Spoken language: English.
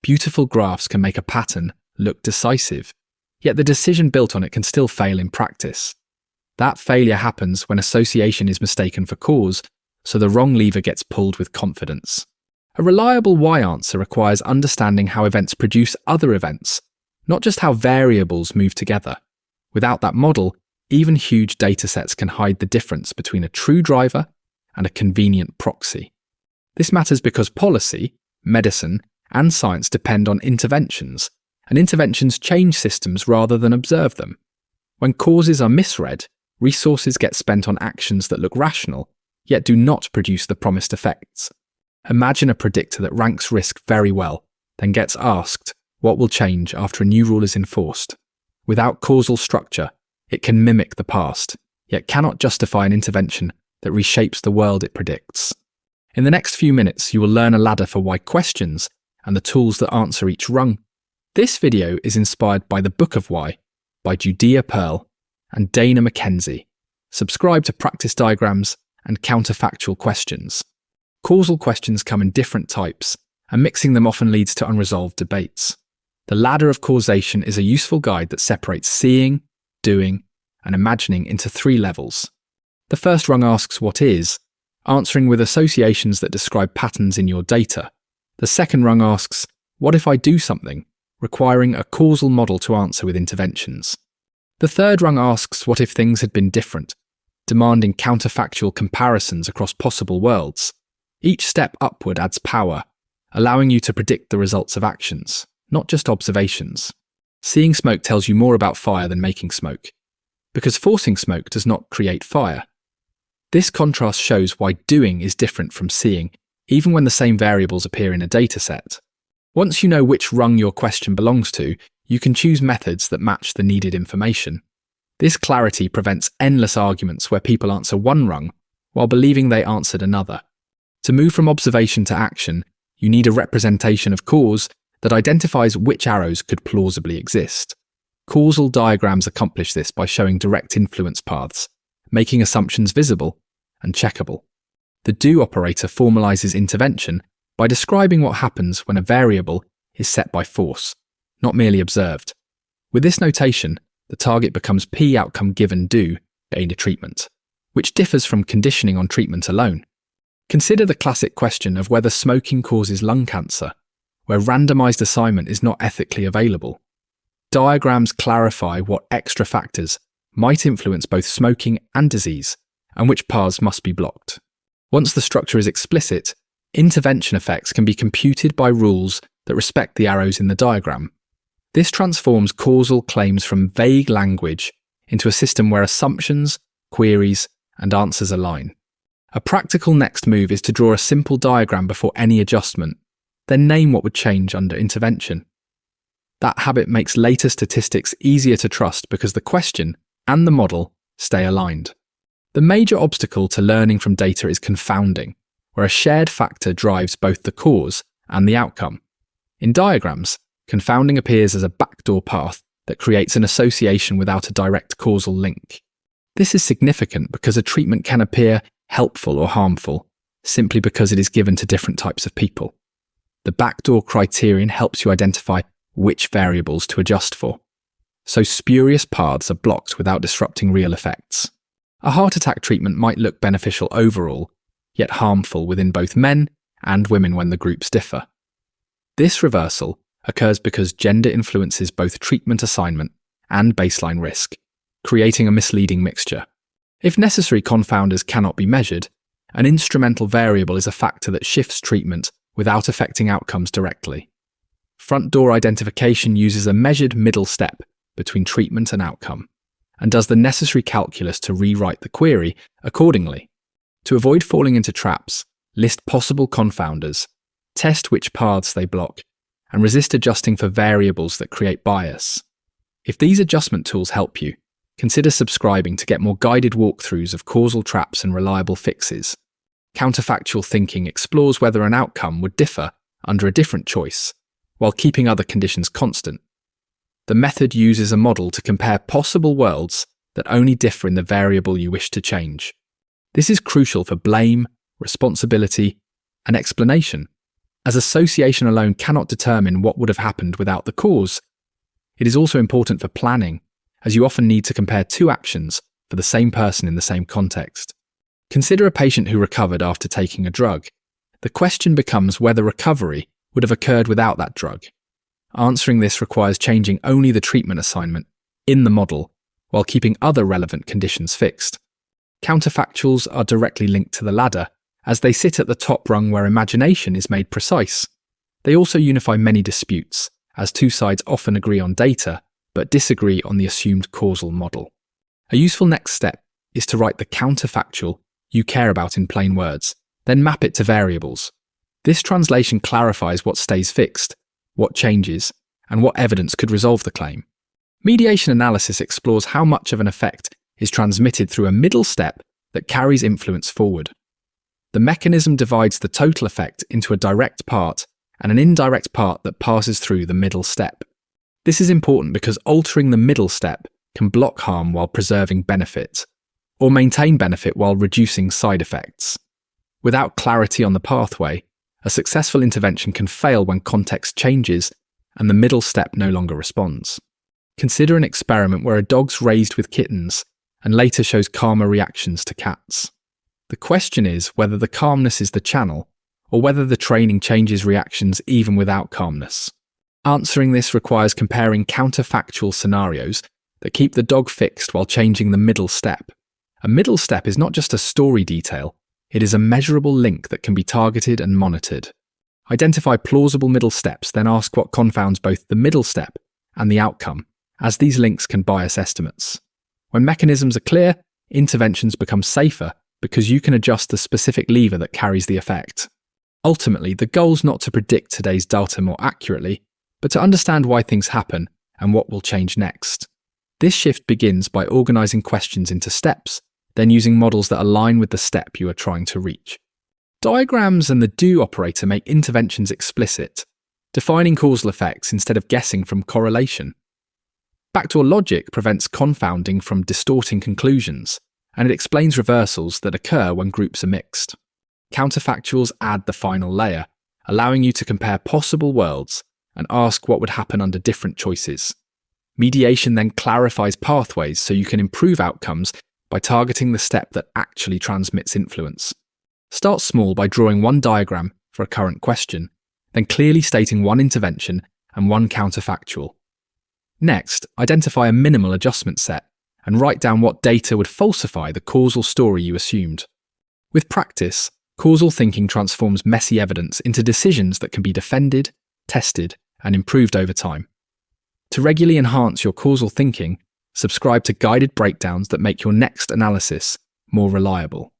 Beautiful graphs can make a pattern look decisive, yet the decision built on it can still fail in practice. That failure happens when association is mistaken for cause, so the wrong lever gets pulled with confidence. A reliable why answer requires understanding how events produce other events, not just how variables move together. Without that model, even huge datasets can hide the difference between a true driver and a convenient proxy. This matters because policy, medicine, and science depend on interventions, and interventions change systems rather than observe them. When causes are misread, resources get spent on actions that look rational, yet do not produce the promised effects. Imagine a predictor that ranks risk very well, then gets asked what will change after a new rule is enforced. Without causal structure, it can mimic the past, yet cannot justify an intervention that reshapes the world it predicts. In the next few minutes, you will learn a ladder for why questions and the tools that answer each rung. This video is inspired by The Book of Why by Judea and Dana Mackenzie. Subscribe to Practice Diagrams and Counterfactual questions. Causal questions come in different types, and mixing them often leads to unresolved debates. The ladder of causation is a useful guide that separates seeing, doing, and imagining into 3 levels. The first rung asks what is, answering with associations that describe patterns in your data. The second rung asks, what if I do something, requiring a causal model to answer with interventions. The third rung asks what if things had been different, demanding counterfactual comparisons across possible worlds. Each step upward adds power, allowing you to predict the results of actions, not just observations. Seeing smoke tells you more about fire than making smoke, because forcing smoke does not create fire. This contrast shows why doing is different from seeing, even when the same variables appear in a dataset. Once you know which rung your question belongs to, you can choose methods that match the needed information. This clarity prevents endless arguments where people answer one rung while believing they answered another. To move from observation to action, you need a representation of cause that identifies which arrows could plausibly exist. Causal diagrams accomplish this by showing direct influence paths, making assumptions visible and checkable. The do operator formalizes intervention by describing what happens when a variable is set by force, not merely observed. With this notation, the target becomes P outcome given do gain a treatment, which differs from conditioning on treatment alone. Consider the classic question of whether smoking causes lung cancer, where randomized assignment is not ethically available. Diagrams clarify what extra factors might influence both smoking and disease, and which paths must be blocked. Once the structure is explicit, intervention effects can be computed by rules that respect the arrows in the diagram. This transforms causal claims from vague language into a system where assumptions, queries, and answers align. A practical next move is to draw a simple diagram before any adjustment, then name what would change under intervention. That habit makes later statistics easier to trust because the question and the model stay aligned. The major obstacle to learning from data is confounding, where a shared factor drives both the cause and the outcome. In diagrams, confounding appears as a backdoor path that creates an association without a direct causal link. This is significant because a treatment can appear helpful or harmful simply because it is given to different types of people. The backdoor criterion helps you identify which variables to adjust for. So spurious paths are blocked without disrupting real effects. A heart attack treatment might look beneficial overall, yet harmful within both men and women when the groups differ. This reversal occurs because gender influences both treatment assignment and baseline risk, creating a misleading mixture. If necessary confounders cannot be measured, an instrumental variable is a factor that shifts treatment without affecting outcomes directly. Front door identification uses a measured middle step between treatment and outcome, and does the necessary calculus to rewrite the query accordingly. To avoid falling into traps, list possible confounders, test which paths they block, and resist adjusting for variables that create bias. If these adjustment tools help you, consider subscribing to get more guided walkthroughs of causal traps and reliable fixes. Counterfactual thinking explores whether an outcome would differ under a different choice, while keeping other conditions constant. The method uses a model to compare possible worlds that only differ in the variable you wish to change. This is crucial for blame, responsibility, and explanation. As association alone cannot determine what would have happened without the cause, it is also important for planning, as you often need to compare two actions for the same person in the same context. Consider a patient who recovered after taking a drug. The question becomes whether recovery would have occurred without that drug. Answering this requires changing only the treatment assignment in the model while keeping other relevant conditions fixed. Counterfactuals are directly linked to the ladder, as they sit at the top rung where imagination is made precise. They also unify many disputes, as two sides often agree on data but disagree on the assumed causal model. A useful next step is to write the counterfactual you care about in plain words, then map it to variables. This translation clarifies what stays fixed, what changes, and what evidence could resolve the claim. Mediation analysis explores how much of an effect is transmitted through a middle step that carries influence forward. The mechanism divides the total effect into a direct part and an indirect part that passes through the middle step. This is important because altering the middle step can block harm while preserving benefit, or maintain benefit while reducing side effects. Without clarity on the pathway, a successful intervention can fail when context changes and the middle step no longer responds. Consider an experiment where a dog's raised with kittens and later shows calmer reactions to cats. The question is whether the calmness is the channel, or whether the training changes reactions even without calmness. Answering this requires comparing counterfactual scenarios that keep the dog fixed while changing the middle step. A middle step is not just a story detail, it is a measurable link that can be targeted and monitored. Identify plausible middle steps, then ask what confounds both the middle step and the outcome, as these links can bias estimates. When mechanisms are clear, interventions become safer because you can adjust the specific lever that carries the effect. Ultimately, the goal is not to predict today's data more accurately, but to understand why things happen and what will change next. This shift begins by organizing questions into steps, then using models that align with the step you are trying to reach. Diagrams and the do operator make interventions explicit, defining causal effects instead of guessing from correlation. Backdoor logic prevents confounding from distorting conclusions, and it explains reversals that occur when groups are mixed. Counterfactuals add the final layer, allowing you to compare possible worlds and ask what would happen under different choices. Mediation then clarifies pathways so you can improve outcomes by targeting the step that actually transmits influence. Start small by drawing one diagram for a current question, then clearly stating one intervention and one counterfactual. Next, identify a minimal adjustment set and write down what data would falsify the causal story you assumed. With practice, causal thinking transforms messy evidence into decisions that can be defended, tested, and improved over time. To regularly enhance your causal thinking, subscribe to guided breakdowns that make your next analysis more reliable.